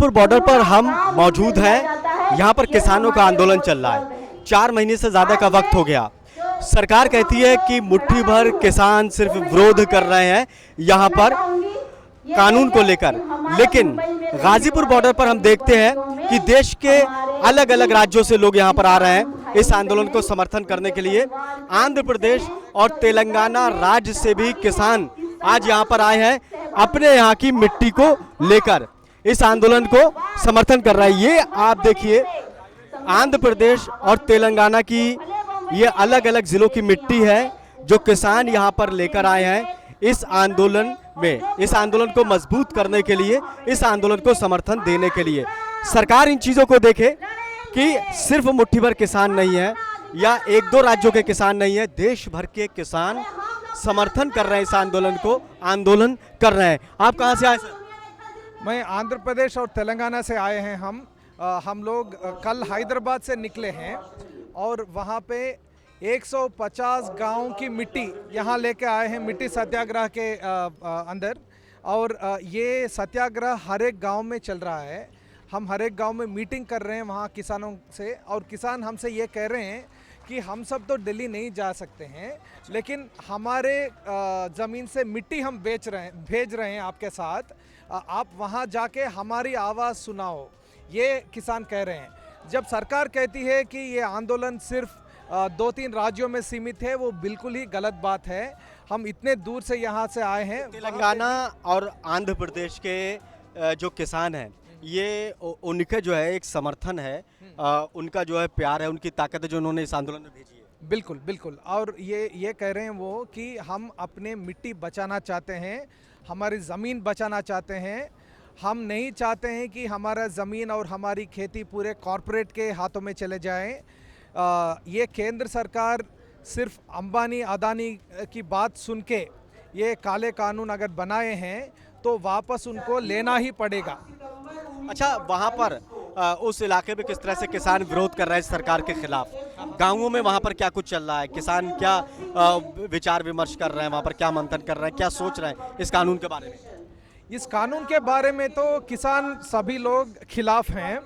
Border पर हम मौजूद हैं। यहाँ पर किसानों का आंदोलन चल रहा है। 4 महीने से ज़्यादा का वक्त हो गया। सरकार कहती है कि मुट्ठी भर किसान सिर्फ विरोध कर रहे हैं यहाँ पर कानून को लेकर, लेकिन गाजीपुर बॉर्डर पर हम देखते हैं कि देश के अलग अलग राज्यों से लोग यहाँ पर आ रहे हैं इस आंदोलन को समर्थन करने के लिए। आंध्र प्रदेश और तेलंगाना राज्य से भी किसान आज यहाँ पर आए हैं अपने यहाँ की मिट्टी को लेकर, इस आंदोलन को समर्थन कर रहा है। ये आप देखिए, आंध्र प्रदेश और तेलंगाना की ये अलग अलग जिलों की मिट्टी है जो किसान यहाँ पर लेकर आए हैं इस आंदोलन में, इस आंदोलन को मजबूत करने के लिए, इस आंदोलन को समर्थन देने के लिए। सरकार इन चीज़ों को देखे कि सिर्फ मुट्ठी भर किसान नहीं है या 1-2 राज्यों के किसान नहीं है, देश भर के किसान समर्थन कर रहे हैं इस आंदोलन को, आंदोलन कर रहे हैं। आप कहाँ से आए सर? मैं आंध्र प्रदेश और तेलंगाना से आए हैं। हम लोग कल हैदराबाद से निकले हैं और वहाँ पे 150 गांव की मिट्टी यहाँ लेके आए हैं मिट्टी सत्याग्रह के अंदर। और ये सत्याग्रह हर एक गांव में चल रहा है। हम हर एक गांव में मीटिंग कर रहे हैं वहाँ किसानों से, और किसान हमसे ये कह रहे हैं कि हम सब तो दिल्ली नहीं जा सकते हैं, लेकिन हमारे ज़मीन से मिट्टी हम भेज रहे हैं आपके साथ, आप वहाँ जाके हमारी आवाज़ सुनाओ, ये किसान कह रहे हैं। जब सरकार कहती है कि ये आंदोलन सिर्फ 2-3 राज्यों में सीमित है, वो बिल्कुल ही गलत बात है। हम इतने दूर से यहाँ से आए हैं। तेलंगाना और आंध्र प्रदेश के जो किसान हैं, ये उनके जो है एक समर्थन है, उनका जो है प्यार है, उनकी ताकत है जो उन्होंने इस आंदोलन में भेजी है। बिल्कुल बिल्कुल। और ये कह रहे हैं वो कि हम अपने मिट्टी बचाना चाहते हैं, हमारी ज़मीन बचाना चाहते हैं। हम नहीं चाहते हैं कि हमारा ज़मीन और हमारी खेती पूरे कॉरपोरेट के हाथों में चले जाएं। ये केंद्र सरकार सिर्फ अंबानी अदानी की बात सुन के ये काले कानून अगर बनाए हैं तो वापस उनको लेना ही पड़ेगा। अच्छा, वहाँ पर उस इलाके में किस तरह से किसान विरोध कर रहे हैं सरकार के खिलाफ? गाँवों में वहाँ पर क्या कुछ चल रहा है? किसान क्या विचार विमर्श कर रहे हैं, वहाँ पर क्या मंथन कर रहे हैं, क्या सोच रहे हैं इस कानून के बारे में? इस कानून के बारे में तो किसान सभी लोग खिलाफ हैं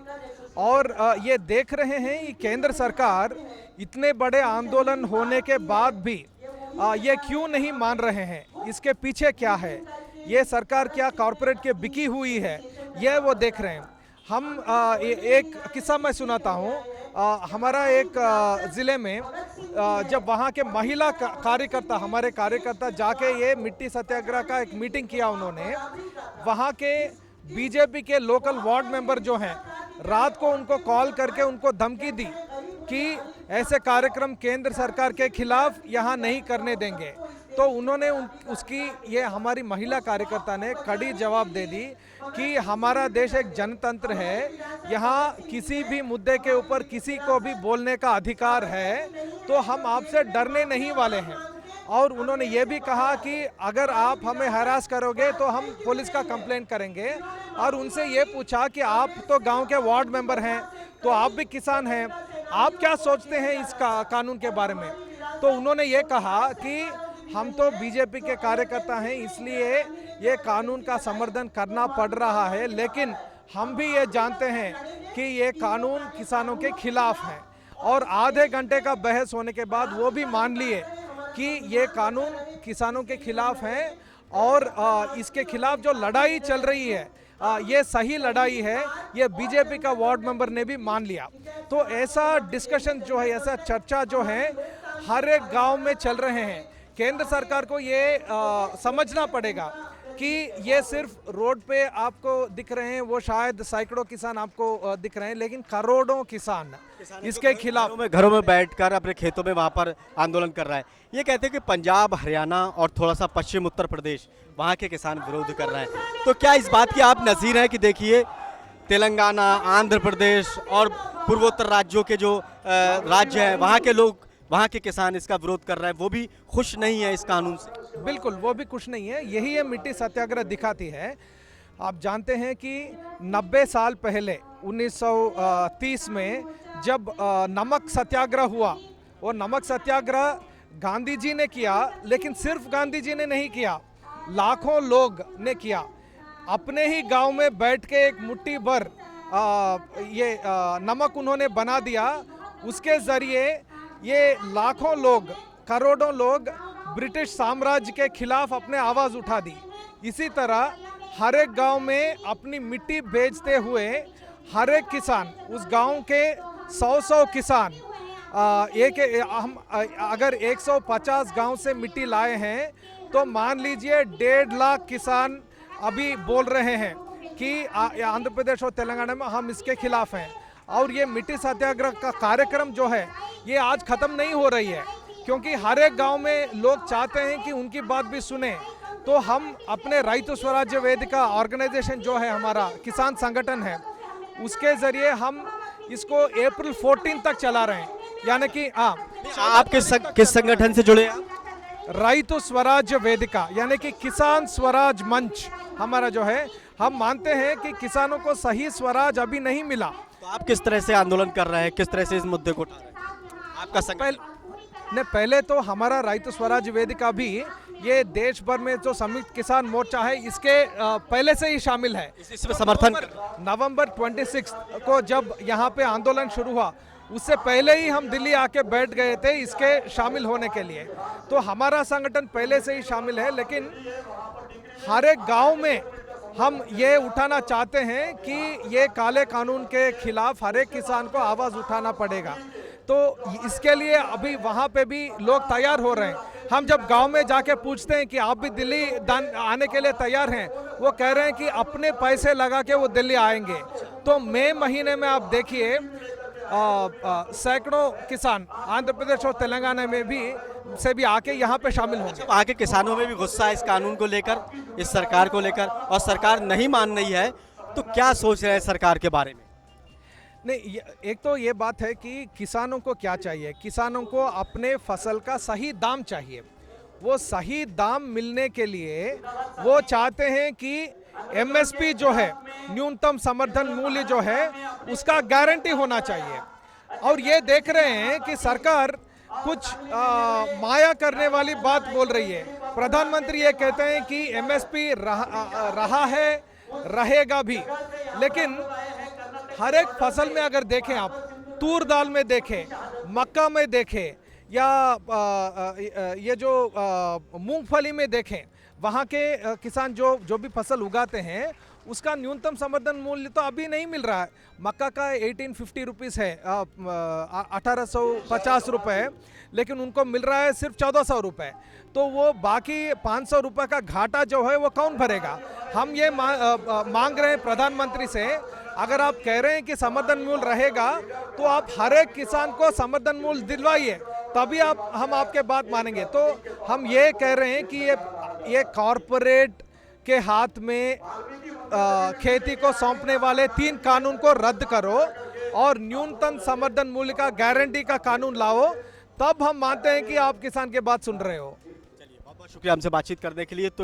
और ये देख रहे हैं कि केंद्र सरकार इतने बड़े आंदोलन होने के बाद भी ये क्यों नहीं मान रहे हैं, इसके पीछे क्या है, ये सरकार क्या कॉरपोरेट के बिकी हुई है, ये वो देख रहे हैं। हम एक किस्सा मैं सुनाता हूँ। हमारा एक ज़िले में जब वहाँ के महिला कार्यकर्ता, हमारे कार्यकर्ता जाके ये मिट्टी सत्याग्रह का एक मीटिंग किया उन्होंने, वहाँ के बीजेपी के लोकल वार्ड मेंबर जो हैं, रात को उनको कॉल करके उनको धमकी दी कि ऐसे कार्यक्रम केंद्र सरकार के खिलाफ यहाँ नहीं करने देंगे। तो उन्होंने उसकी ये हमारी महिला कार्यकर्ता ने कड़ी जवाब दे दी कि हमारा देश एक जनतंत्र है, यहाँ किसी भी मुद्दे के ऊपर किसी को भी बोलने का अधिकार है, तो हम आपसे डरने नहीं वाले हैं। और उन्होंने ये भी कहा कि अगर आप हमें हरास करोगे तो हम पुलिस का कंप्लेंट करेंगे। और उनसे ये पूछा कि आप तो गांव के वार्ड मेंबर हैं, तो आप भी किसान हैं, आप क्या सोचते हैं इस कानून के बारे में? तो उन्होंने ये कहा कि हम तो बीजेपी के कार्यकर्ता हैं, इसलिए ये कानून का समर्थन करना पड़ रहा है, लेकिन हम भी ये जानते हैं कि ये कानून किसानों के खिलाफ है। और आधे घंटे का बहस होने के बाद वो भी मान लिए कि ये कानून किसानों के खिलाफ है और इसके खिलाफ जो लड़ाई चल रही है ये सही लड़ाई है, ये बीजेपी का वार्ड मेंबर ने भी मान लिया। तो ऐसा डिस्कशन जो है, ऐसा चर्चा जो है हर एक गांव में चल रहे हैं। केंद्र सरकार को ये समझना पड़ेगा कि ये सिर्फ रोड पे आपको दिख रहे हैं, वो शायद सैकड़ों किसान आपको दिख रहे हैं, लेकिन करोड़ों किसान इसके खिलाफ घरों में बैठकर अपने खेतों में वहाँ पर आंदोलन कर रहा है। ये कहते हैं कि पंजाब, हरियाणा और थोड़ा सा पश्चिम उत्तर प्रदेश, वहाँ के किसान विरोध कर रहे हैं। तो क्या इस बात की आप नज़ीर हैं कि देखिए तेलंगाना, आंध्र प्रदेश और पूर्वोत्तर राज्यों के जो राज्य हैं, वहाँ के लोग, वहाँ के किसान इसका विरोध कर रहे हैं, वो भी खुश नहीं है इस कानून से? बिल्कुल, वो भी खुश नहीं है। यही ये मिट्टी सत्याग्रह दिखाती है। आप जानते हैं कि 90 साल पहले 1930 में जब नमक सत्याग्रह हुआ, वो नमक सत्याग्रह गांधी जी ने किया, लेकिन सिर्फ गांधी जी ने नहीं किया, लाखों लोग ने किया। अपने ही गांव में बैठ के एक मुट्ठी भर नमक उन्होंने बना दिया। उसके ज़रिए ये लाखों लोग, करोड़ों लोग ब्रिटिश साम्राज्य के खिलाफ अपने आवाज़ उठा दी। इसी तरह हर एक गांव में अपनी मिट्टी बेचते हुए हर एक किसान, उस गांव के 100 किसान, हम अगर 150 गांव से मिट्टी लाए हैं तो मान लीजिए 1.5 लाख किसान अभी बोल रहे हैं कि आंध्र प्रदेश और तेलंगाना में हम इसके खिलाफ हैं। और ये मिट्टी सत्याग्रह का कार्यक्रम जो है ये आज ख़त्म नहीं हो रही है, क्योंकि हर एक गांव में लोग चाहते हैं कि उनकी बात भी सुने। तो हम अपने रैतु स्वराज्य वेदिका ऑर्गेनाइजेशन जो है, हमारा किसान संगठन है, उसके ज़रिए हम इसको अप्रैल 14 तक चला रहे हैं। यानी कि आप किस संगठन से जुड़े हैं? रैतु स्वराज्य वेदिका, यानी कि किसान स्वराज मंच हमारा जो है। हम मानते हैं कि किसानों को सही स्वराज अभी नहीं मिला। तो आप किस तरह से आंदोलन कर रहे हैं, किस तरह से इस मुद्दे को उठा रहे हैं? आपका संगठन पहले तो हमारा रैतु स्वराज वेदिका भी ये देश भर में जो संयुक्त किसान मोर्चा है इसके पहले से ही शामिल है। इसमें समर्थन नवंबर 26 को जब यहाँ पे आंदोलन शुरू हुआ, उससे पहले ही हम दिल्ली आके बैठ गए थे इसके शामिल होने के लिए। तो हमारा संगठन पहले से ही शामिल है, लेकिन हर एक गांव में हम ये उठाना चाहते हैं कि ये काले कानून के खिलाफ हर एक किसान को आवाज़ उठाना पड़ेगा। तो इसके लिए अभी वहाँ पे भी लोग तैयार हो रहे हैं। हम जब गांव में जाके पूछते हैं कि आप भी दिल्ली आने के लिए तैयार हैं, वो कह रहे हैं कि अपने पैसे लगा के वो दिल्ली आएंगे। तो मई महीने में आप देखिए सैकड़ों किसान आंध्र प्रदेश और तेलंगाना में भी आके यहाँ पे शामिल होंगे। आगे किसानों में भी गुस्सा है इस कानून को लेकर, इस सरकार को लेकर, और सरकार नहीं मान रही है, तो क्या सोच रहे हैं सरकार के बारे में? नहीं, एक तो ये बात है कि किसानों को क्या चाहिए, किसानों को अपने फसल का सही दाम चाहिए। वो सही दाम मिलने के लिए वो चाहते हैं कि एमएसपी जो है, न्यूनतम समर्थन मूल्य जो है, उसका गारंटी होना चाहिए। और ये देख रहे हैं कि सरकार कुछ माया करने वाली बात बोल रही है। प्रधानमंत्री ये कहते हैं कि एमएसपी रहा है, रहेगा भी, लेकिन हर एक फसल में अगर देखें आप, तूर दाल में देखें, मक्का में देखें, या ये जो मूंगफली में देखें, वहाँ के किसान जो भी फसल उगाते हैं उसका न्यूनतम समर्थन मूल्य तो अभी नहीं मिल रहा है। मक्का का 1850 रुपीज़ है, 1850 रुपये, लेकिन उनको मिल रहा है सिर्फ 1400 रुपये। तो वो बाकी 500 रुपये का घाटा जो है वो कौन भरेगा? हम ये मांग रहे हैं प्रधानमंत्री से, अगर आप कह रहे हैं कि समर्थन मूल्य रहेगा तो आप हर एक किसान को समर्थन मूल्य दिलवाइए, तभी हम आपके बात मानेंगे। तो हम ये कह रहे हैं कि ये कॉरपोरेट के हाथ में खेती को सौंपने वाले 3 कानून को रद्द करो और न्यूनतम समर्थन मूल्य का गारंटी का कानून लाओ, तब हम मानते हैं कि आप किसान की बात सुन रहे हो। चलिए, बहुत बहुत शुक्रिया हमसे बातचीत करने के लिए। तो